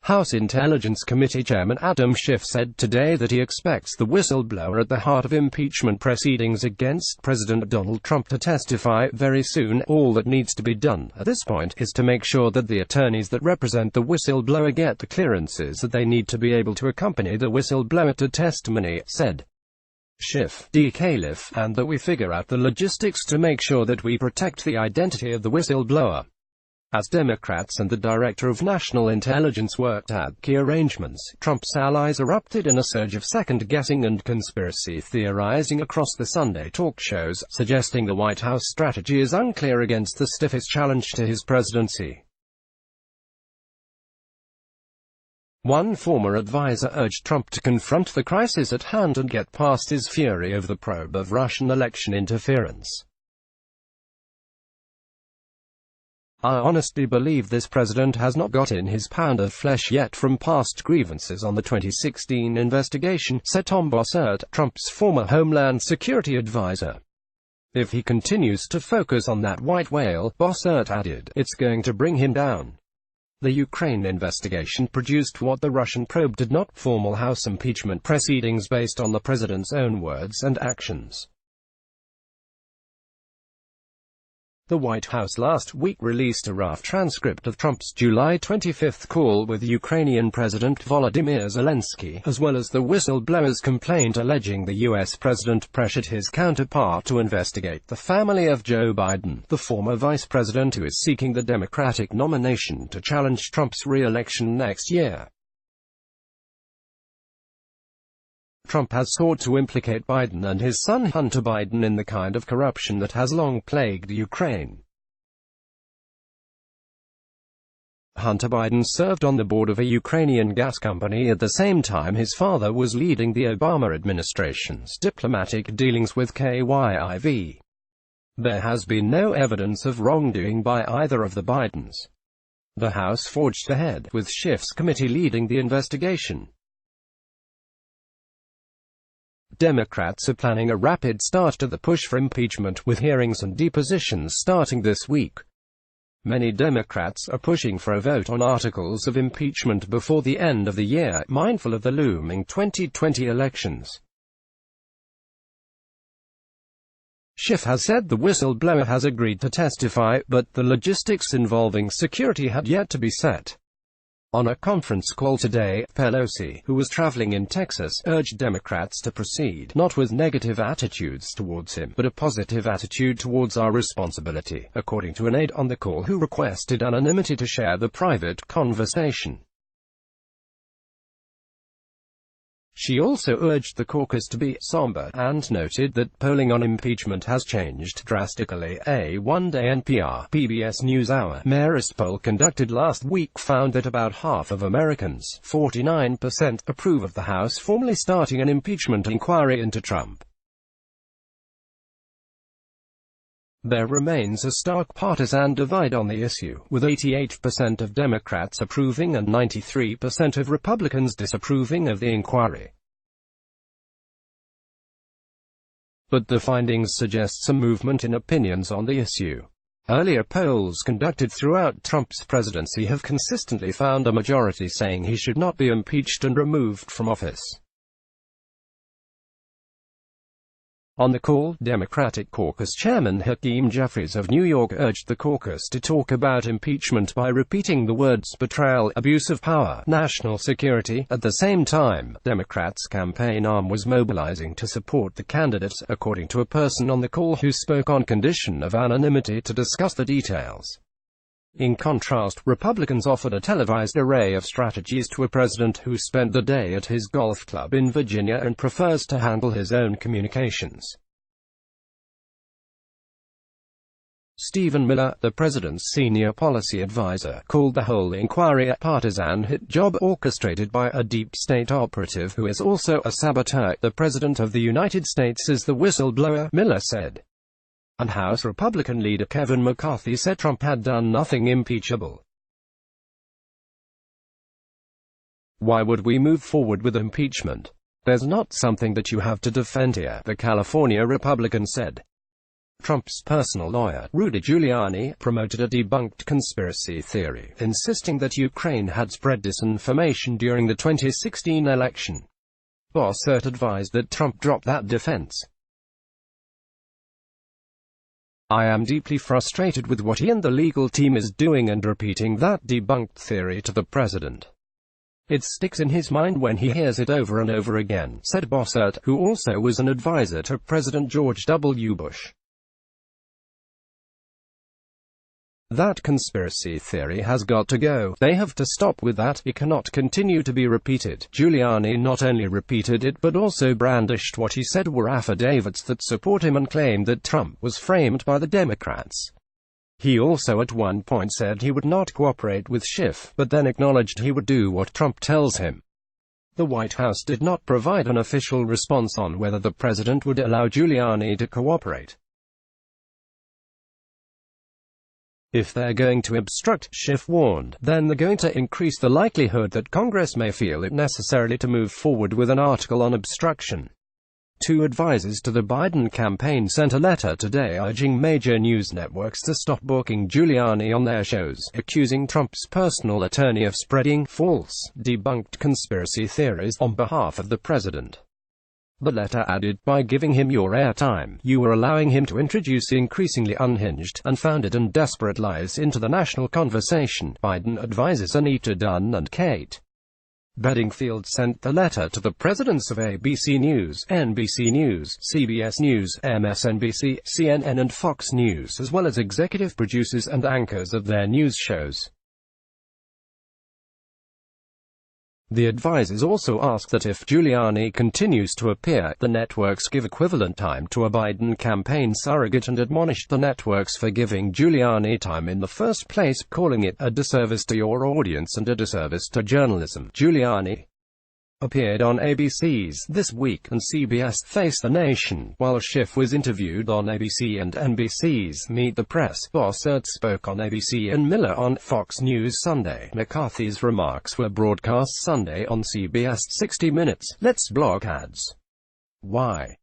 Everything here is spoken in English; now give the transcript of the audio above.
House Intelligence Committee Chairman Adam Schiff said today that he expects the whistleblower at the heart of impeachment proceedings against President Donald Trump to testify very soon. All that needs to be done at this point is to make sure that the attorneys that represent the whistleblower get the clearances that they need to be able to accompany the whistleblower to testimony, said Schiff, and that we figure out the logistics to make sure that we protect the identity of the whistleblower. As Democrats and the Director of National Intelligence worked out key arrangements, Trump's allies erupted in a surge of second-guessing and conspiracy theorizing across the Sunday talk shows, suggesting the White House strategy is unclear against the stiffest challenge to his presidency. One former advisor urged Trump to confront the crisis at hand and get past his fury over the probe of Russian election interference. "I honestly believe this president has not gotten his pound of flesh yet from past grievances on the 2016 investigation," said Tom Bossert, Trump's former Homeland Security advisor. "If he continues to focus on that white whale," Bossert added, "it's going to bring him down." The Ukraine investigation produced what the Russian probe did not: formal House impeachment proceedings based on the president's own words and actions. The White House last week released a rough transcript of Trump's July 25 call with Ukrainian President Volodymyr Zelensky, as well as the whistleblower's complaint alleging the U.S. president pressured his counterpart to investigate the family of Joe Biden, the former vice president who is seeking the Democratic nomination to challenge Trump's re-election next year. Trump has sought to implicate Biden and his son Hunter Biden in the kind of corruption that has long plagued Ukraine. Hunter Biden served on the board of a Ukrainian gas company at the same time his father was leading the Obama administration's diplomatic dealings with KYIV. There has been no evidence of wrongdoing by either of the Bidens. The House forged ahead, with Schiff's committee leading the investigation. Democrats are planning a rapid start to the push for impeachment, with hearings and depositions starting this week. Many Democrats are pushing for a vote on articles of impeachment before the end of the year, mindful of the looming 2020 elections. Schiff has said the whistleblower has agreed to testify, but the logistics involving security had yet to be set. On a conference call today, Pelosi, who was traveling in Texas, urged Democrats to proceed, not with negative attitudes towards him, but a positive attitude towards our responsibility, according to an aide on the call who requested anonymity to share the private conversation. She also urged the caucus to be somber, and noted that polling on impeachment has changed drastically. A one-day NPR PBS NewsHour Marist poll conducted last week found that about half of Americans, 49%, approve of the House formally starting an impeachment inquiry into Trump. There remains a stark partisan divide on the issue, with 88% of Democrats approving and 93% of Republicans disapproving of the inquiry. But the findings suggest some movement in opinions on the issue. Earlier polls conducted throughout Trump's presidency have consistently found a majority saying he should not be impeached and removed from office. On the call, Democratic Caucus Chairman Hakeem Jeffries of New York urged the caucus to talk about impeachment by repeating the words betrayal, abuse of power, national security. At the same time, Democrats' campaign arm was mobilizing to support the candidates, according to a person on the call who spoke on condition of anonymity to discuss the details. In contrast, Republicans offered a televised array of strategies to a president who spent the day at his golf club in Virginia and prefers to handle his own communications. Stephen Miller, the president's senior policy advisor, called the whole inquiry a partisan hit job orchestrated by a deep state operative who is also a saboteur. The president of the United States is the whistleblower, Miller said. And House Republican leader Kevin McCarthy said Trump had done nothing impeachable. Why would we move forward with impeachment? There's not something that you have to defend here, the California Republican said. Trump's personal lawyer, Rudy Giuliani, promoted a debunked conspiracy theory, insisting that Ukraine had spread disinformation during the 2016 election. Bossert advised that Trump drop that defense. "I am deeply frustrated with what he and the legal team is doing and repeating that debunked theory to the president. It sticks in his mind when he hears it over and over again," said Bossert, who also was an advisor to President George W. Bush. "That conspiracy theory has got to go. They have to stop with that. It cannot continue to be repeated." Giuliani not only repeated it but also brandished what he said were affidavits that support him and claimed that Trump was framed by the Democrats. He also at one point said he would not cooperate with Schiff, but then acknowledged he would do what Trump tells him. The White House did not provide an official response on whether the president would allow Giuliani to cooperate. "If they're going to obstruct," Schiff warned, "then they're going to increase the likelihood that Congress may feel it necessary to move forward with an article on obstruction." Two advisors to the Biden campaign sent a letter today urging major news networks to stop booking Giuliani on their shows, accusing Trump's personal attorney of spreading false, debunked conspiracy theories on behalf of the president. The letter added, "By giving him your airtime, you are allowing him to introduce increasingly unhinged, unfounded and desperate lies into the national conversation." Biden advisors Anita Dunn and Kate Bedingfield sent the letter to the presidents of ABC News, NBC News, CBS News, MSNBC, CNN and Fox News, as well as executive producers and anchors of their news shows. The advisors also asked that if Giuliani continues to appear, the networks give equivalent time to a Biden campaign surrogate and admonished the networks for giving Giuliani time in the first place, calling it a disservice to your audience and a disservice to journalism. Giuliani appeared on ABC's This Week and CBS Face the Nation, while Schiff was interviewed on ABC and NBC's Meet the Press. Bossert spoke on ABC and Miller on Fox News Sunday. McCarthy's remarks were broadcast Sunday on CBS 60 Minutes. Let's block ads. Why?